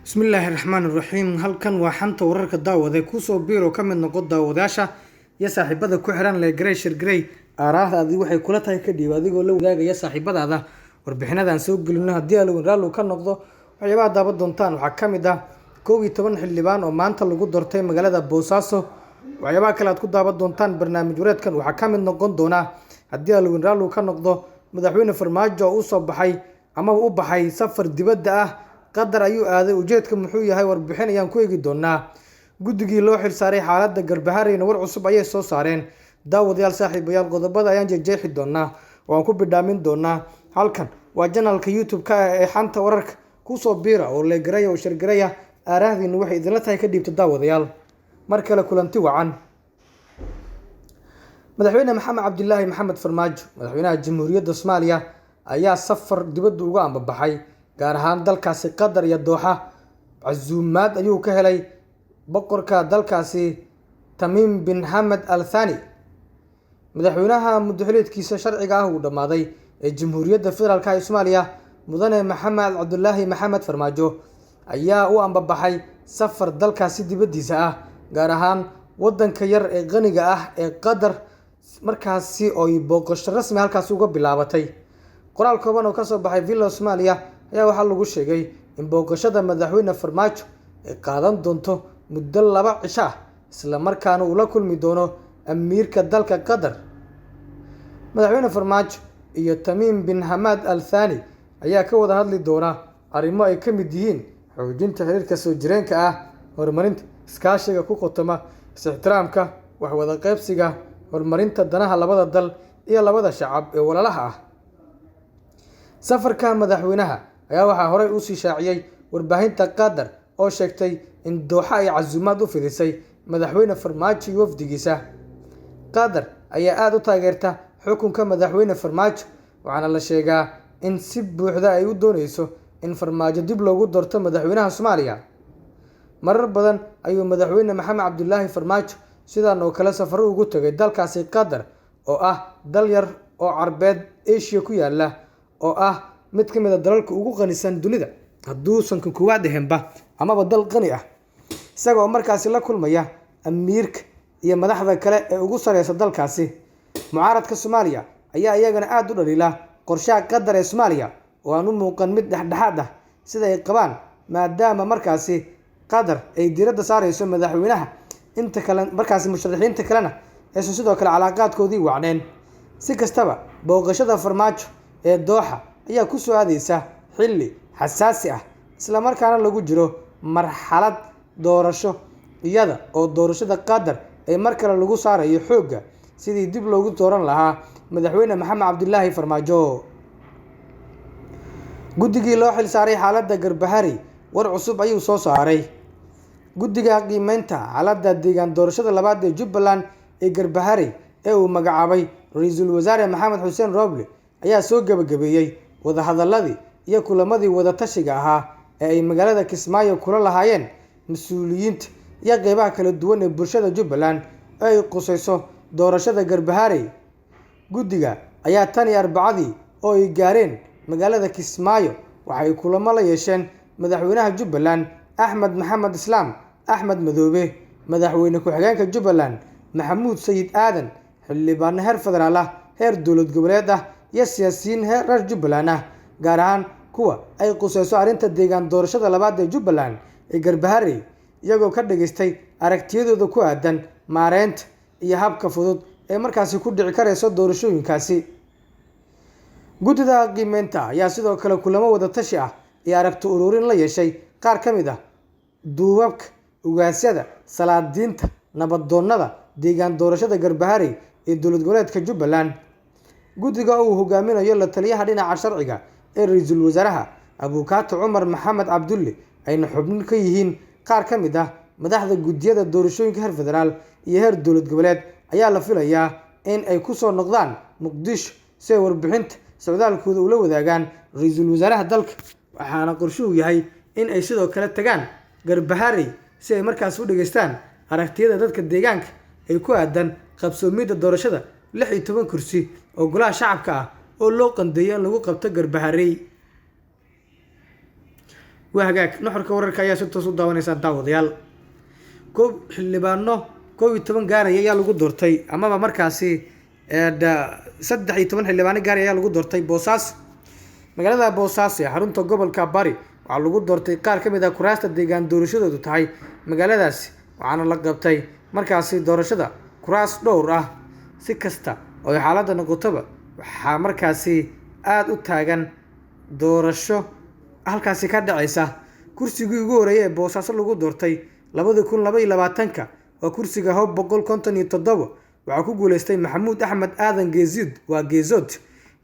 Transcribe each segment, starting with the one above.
Bismillaahi Raxmaani Raxiim. Halkan waa xanta wararka daawada kusoo biiro ka mid noqon daawadayaasha iyo saaxiibada ku xiran Le Grey Shir Grey. Aaraahdaadi waxay kula tahay ka dhiib adigoo la wadaagaya saaxiibadaada warbixinadan soo gelino haddii aad raalli ka noqdo waxyaabaha daawan doontaan waxaa ka mid ah 11 xildhibaan oo maanta lagu doortay magaalada Boosaaso. waxyaabaha kale aad ku daawan doontaan barnaamij wareedkan waxaa ka mid noqon doona haddii aad raalli ka noqdo madaxweyne Farmaajo oo soo baxay ama u baxay safar dibadda ah qadar ayuu aaday ujeedka muxuu yahay warbixin ayaan ku eegi doonaa. guddigii loo xil saaray xaaladda Garbahareyna war cusub ayay soo saareen. daawadayaal saaxiibayaal qodobada ayaan jeexi doonaa waan ku bidhaamin doonaa. halkan waa channelka YouTube-ka ee xanta wararka kusoo biira oo Le Grey oo Shir Grey aaraahdiina waxay idinla tahay ka dhiibta daawadayaal. mar kale kulanti wacan. madaxweyne maxamed cabdilaahi maxamed farmaajo madaxweynaha jamhuuriyadda Soomaaliya ayaa safar dibadda uga ambabaxay gaar ahaan dalkaasi Qatar iyo Dooxa. casuumaad ayuu ka helay boqorka dalkaasi Tamim bin Hamad Al Thani. madaxweynaha muddaxileedkiisa sharciga ah uu dhamaaday ee jamhuuriyadda federaalka ee Soomaaliya mudane maxamed cabdilaahi maxamed farmaajo ayaa u ambabaxay safar dalkaasi dibaddiisa ah gaar ahaan wadanka yar ee qaniga ah ee Qatar markaasi oo booqasho rasmi halkaas uga bilaabatay. qoraal kooban oo ka soo baxay Villa Soomaaliya ayaa waxaa lagu sheegay in booqashada madaxweyne Farmaajo ay qaadan doonto muddo 2 cisho ah isla markaana uu la kulmi doono amiirka dalka Qatar. madaxweyne Farmaajo iyo Tamim bin Hamad Al Thani ayaa ka wada hadli doona arrimo ay ka mid yihiin xoojinta xiriirka soo jireenka ah, horumarinta iskaashiga ku qotoma is-ixtiraamka, wax wada qaybsiga, horumarinta danaha labada dal iyo labada shacab ee walaalaha ah. safarka madaxweynaha ayaa waxaa horey u sii shaaciyay warbaahinta Qatar oo sheegtay in Dooxa ay casuumaad u fidisay madaxweyne Farmaajo iyo wafdigiisa. Qatar ayaa aad u taageerta xukunka madaxweyne Farmaajo waxaana la sheegaa in si buuxda ay u dooneyso in Farmaajo dib loogu doorto madaxweynaha Soomaaliya. marar badan ayuu madaxweyne maxamed cabdilaahi Farmaajo sidaan oo kale safar ugu tagay dalkaasi Qatar oo ah dal yar oo Carbeed Asia ku yaala oo ah mid ka mid ah dalalka ugu qanisan dunida hadduusan ka kuwaad ahaynba amaba dal qani ah, isagoo markaasi la kulmaya amiirka iyo madaxda kale ee ugu sareysa dalkaasi. mucaaradka Soomaaliya ayaa iyagana aad u dhaliila qorshaha Qatar ee Soomaaliya oo aan u muuqan mid dhexdhexaad ah sida ay qabaan maadaama markaasi Qatar ay diiradda saareyso madaxweynaha inta kale markaasi musharaxiinta kalena aysan sidoo kale calaaqaadkoodii wacneen. si kastaba booqashada Farmaajo ee Dooxa ayaa ku soo aadeysa xilli xasaasi ah isla markaana lagu jiro marxalad doorasho iyada oo doorashada Qatar ay mar kale lagu saarayo xoogga sidii dib loogu dooran lahaa madaxweyne maxamed cabdilaahi Farmaajo. guddigii loo xil saaray xaaladda Garbaharey war cusub ayuu soo saaray. guddiga qiimeynta xaaladda deegaan doorashada labaad ee Jubbaland ee Garbaharey ee uu magacaabay ra'iisul wasaare Maxamed Xuseen Roble ayaa soo gabagabeeyay wadahadaladii iyo kulamadii wada tashiga ahaa ee ay magaalada Kismaayo kula lahaayeen mas'uuliyiinta iyo qeybaha kala duwan ee bulshada Jubbaland ee ay qusayso doorashada Garbaharey. guddiga ayaa tan iyo Arbacadii oo ay gaareen magaalada Kismaayo waxay kulamo la yeesheen madaxweynaha Jubbaland Axmed Maxamed Islaam Axmed Madoobe, madaxweyne ku-xigeenka Jubbaland Maxamuud Sayid Aadan, xildhibaan heer federaal ah, heer dowlad goboleed ah iyo siyaasiyiin reer Jubbaland ah gaar ahaan kuwa ay qusayso arrinta deegaan doorashada labaad ee Jubbaland ee Garbaharey iyagoo ka dhageystay aragtiyadooda ku aadan maareynta iyo habka fudud ee markaasi ku dhici kareyso doorashooyinkaasi. guddida qiimeynta ayaa sidoo kale kulamo wada tashi ah iyo aragti ururin la yeeshay qaar ka mid ah duubabka ugaasyada salaadiinta nabaddoonnada deegaan doorashada Garbaharey ee dowlad goboleedka Jubbaland. guddiga uu hogaaminayo la taliyaha dhinaca sharciga ee ra'iisul wasaaraha Abuukaato Cumar Maxamed Cabdulle ayna xubin ka yihiin qaar ka mid ah madaxda guddiyada doorashooyinka heer federaal iyo heer dowlad goboleed ayaa la filayaa in ay ku soo noqdaan Muqdisho si ay warbixinta socdaalkooda ula wadaagaan ra'iisul wasaaraha dalka. waxaana qorshuhu yahay in ay sidoo kale tagaan Garbaharey si ay markaas u dhageystaan aragtiyada dadka deegaanka ay ku aadan qabsoomidda doorashada 16 kursi oo golaha shacabka ah oo loo qandeeyay in lagu qabto Garbaharey. waa hagaag nuxurka wararka ayaa si toos u daawanaysaa daawadayaal. xildhibaano 11 gaaraya ayaa lagu doortay amaba markaasi 13 xildhibaano gaaraya ayaa lagu doortay Boosaaso. magaalada Boosaaso ee xarunta gobolka Bari waxaa lagu doortay qaar ka mid ah kuraasta deegaan doorashadoodu tahay magaaladaasi, waxaana la qabtay markaasi doorashada kuraas dhowr ah. si kasta oo xaaladda noqotaba waxaa markaasi aad u taagan doorasho halkaasi ka dhacaysa. kursigii ugu horeeyay ee Boosaaso lagu doortay 2022 waa kursiga Hob 157 waxaa ku guuleystay Maxamuud Axmed Aadan Geezood.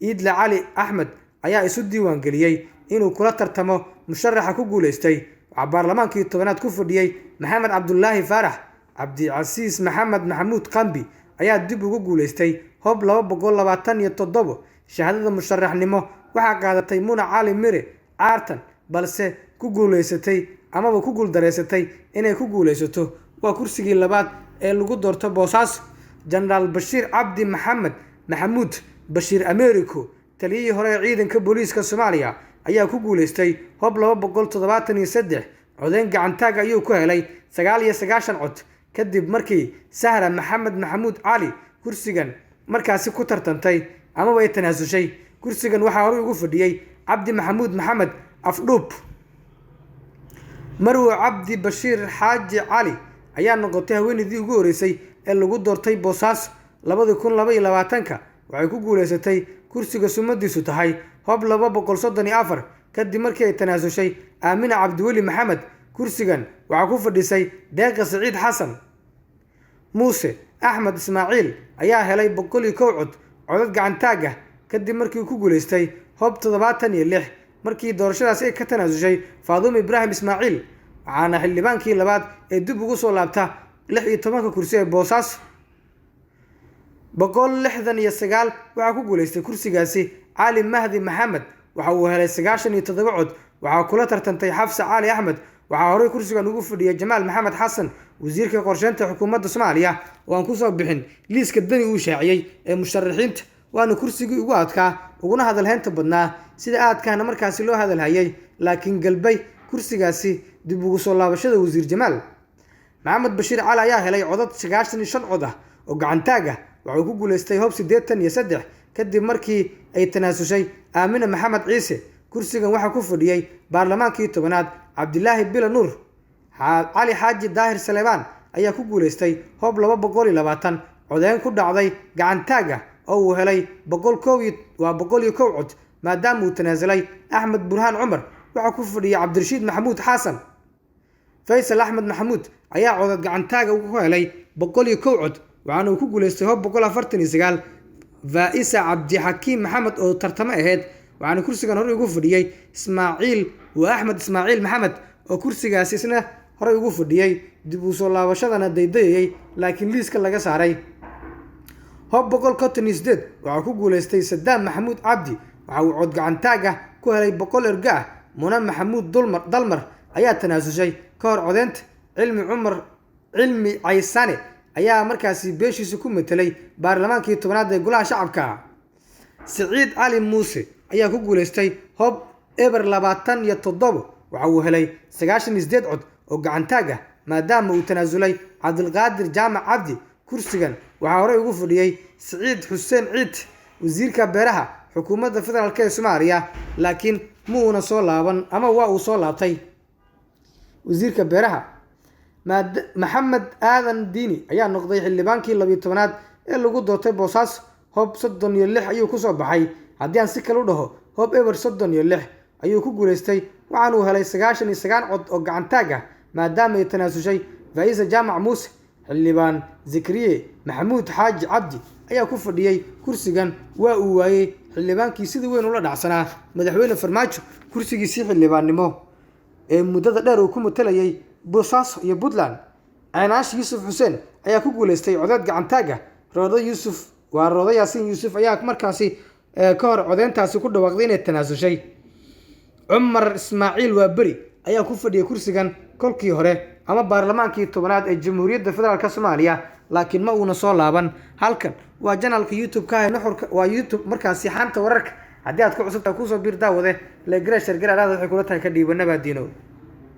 Iidle Cali Axmed ayaa isu diiwaan geliyay inuu kula tartamo musharaxa ku guuleystay. waxaa baarlamaankii 10aad ku fadhiyay Maxamed Cabdullaahi Faarax. Cabdicasiis Maxamed Maxamuud Qambi ayaa dib ugu guuleystay Hob 227. shahaadada musharaxnimo waxaa qaadatay Muna Cali Mire Caartan, balse ku guuleysatay amaba ku guuldareysatay inay ku guuleysato waa kursigii labaad ee lagu doorto Boosaaso. Generaal Bashiir Cabdi Maxamuud Bashiir Americo, taliyihii hore ee ciidanka booliiska Soomaaliya, ayaa ku guuleystay Hob 273. codeyn gacantaag ayuu ku helay 99 cod kadib markii Sahra Maxamed Maxamuud Cali kursigan markaasi ku tartantay amaba ay tanaasushay. kursigan waxaa hore ugu fadhiyay Cabdi Maxamuud Maxamed Afdhuub. Marwo Cabdi Bashiir Xaaji Cali ayaa noqotay haweeneydii ugu horeysay ee lagu doortay Boosaaso 2022. waxay ku guuleysatay kursiga sumadiisu tahay Hob 234 kadib markii ay tanaasushay Aamina Cabdiweli Maxamed. kursigan waxaa ku fadhisay Deeqa Saciid Xasan. Muuse Axmed Ismaaciil ayaa helay 101 cod codad gacantaag ah kadib markii uu ku guuleystay Hob 76 markii doorashadaasi ay ka tanaasushay Faadumo Ibraahim Ismaaciil. waxaana xildhibaankii labaad ee dib ugu soo laabta 16 kursi ee Boosaaso. 169 waxaa ku guuleystay kursigaasi Cali Mahdi Maxamed. waxa uu helay 97 cod. waxaa kula tartantay Xafsa Cali Axmed. waxaa horey kursigan ugu fadhiyay Jamaal Maxamed Xasan, wasiirka qorsheynta xukuumadda Soomaaliya, oo aan ku soo bixin liiska dani uu shaaciyay ee musharaxiinta. waana kursigii ugu adkaa uguna hadalhaynta badnaa sida aadkaana markaasi loo hadalhayay, laakiin galbay kursigaasi dib ugu soo laabashada wasiir Jamaal. Maxamed Bashiir Cali ayaa helay codad 95 cod ah oo gacantaag ah. waxuu ku guuleystay Hob 83 kadib markii ay tanaasushay Aamina Maxamed Ciise. kursigan waxaa ku fadhiyay baarlamaankii 10aad Cabdilaahi Bila Nuur. Cali Xaaji Daahir Saleebaan ayaa ku guuleystay Hob 220. codeyn ku dhacday gacantaag ah oo uu helay 101 cod maadaama uu tanaasulay Axmed Burhaan Cumar. waxaa ku fadhiyay Cabdirashiid Maxamuud Xasan. Faysal Axmed Maxamuud ayaa codad gacantaaga ku helay 101 cod, waxaana uu ku guuleystay Hob 149. Faisa Cabdi Xakiim Maxamed oo tartamo ahayd, waxaana kursigan hore ugu fadhiyay Ismaaciil Axmed Ismaaciil Maxamed oo kursigaasi isna hore ugu fadhiyay dib u soo laabashadana daydayay laakiin liiska laga saaray. Hob 158 waxaa ku guuleystay Sadaam Maxamuud Cabdi. waxa uu cod gacantaag ah ku helay 100 erga ah. Muna Maxamuud Dalmar ayaa tanaasushay ka hor codeynta. Cilmi Caysane ayaa markaasi beeshiisa ku metelay baarlamaankii 10aad ee golaha shacabka. Saciid Cali Muuse ayaa ku guuleystay Hob 27. waxa uu helay 98 cod oo gacantaag ah maadaama uu tanaasulay Cabdilqaadir Jaamac Cabdi. kursigan waxaa hore ugu fadhiyay Saciid Xuseen Ciid, wasiirka beeraha xukuumadda federaalka ee Soomaaliya, laakiin muuna soo laaban ama waa uu soo laabtay. wasiirka beeraha Maxamed Aadan Diini ayaa noqday xildhibaankii 12aad ee lagu doortay Boosaaso. Hob 36 ayuu ku soo baxay. haddii aan si kale u dhaho Hob 36 ayuu ku guuleystay, waxaana uu helay 99 cod oo gacantaag ah maadaama ay tanaasushay Faisa Jaamac Muuse. xildhibaan Zakariye Maxamuud Xaaji Cabdi ayaa ku fadhiyay kursigan. waa uu waayay xildhibaankii sidii weyn ula dhacsanaa madaxweyne Farmaajo kursigiisii xildhibaannimo ee muddada dheer uu ku matalayay Boosaaso iyo Puntland. Ceenaash Yuusuf Xuseen ayaa ku guuleystay codad gacantaag ah. Roodo Yaasiin Yuusuf ayaa markaasi ka hor codeyntaasi ku dhawaaqday inay tanaasushay. Cumar Ismaaciil Waaberi ayaa ku fadhiyay kursigan kolkii hore ama baarlamaankii 10aad ee Jamhuuriyadda Federaalka Soomaaliya, laakiin ma uuna soo laaban. halkan waa janaalka YouTube-ka nuxurka waa YouTube markaasi xanta wararka haddii aad ku cusubtahay kusoo biir daawade legreshar garaadaada waxay kula tahay ka dhiibanaba diino.